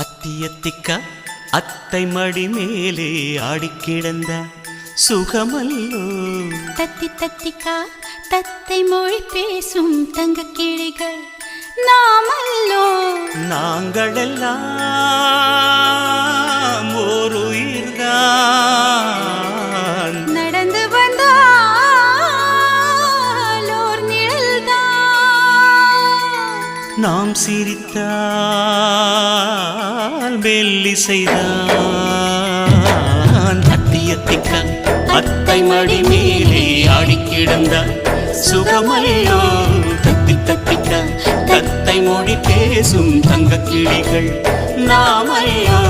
அத்தியத்திக்கா அத்தை மடி மேலே ஆடிக்கிடந்த சுகமல்லோ. தத்தி தத்திக்கா தத்தை மொழி பேசும் தங்க கிளிகள் நாமல்லோ. நாங்களெல்லாம் ஓர் உயிர்தான், நடந்து வந்தால் ஓர் நிழல்தான். நாம் சிரித்தால் மெல்லிசைதான். அத்தியத்திக்கா அத்தை மடி மேலே ஆடிக்கிடந்த சுகமல்லோ. தத்தி தத்திக்கா தத்தை மொழி பேசும் தங்க கிளிகள் நாமல்லோ.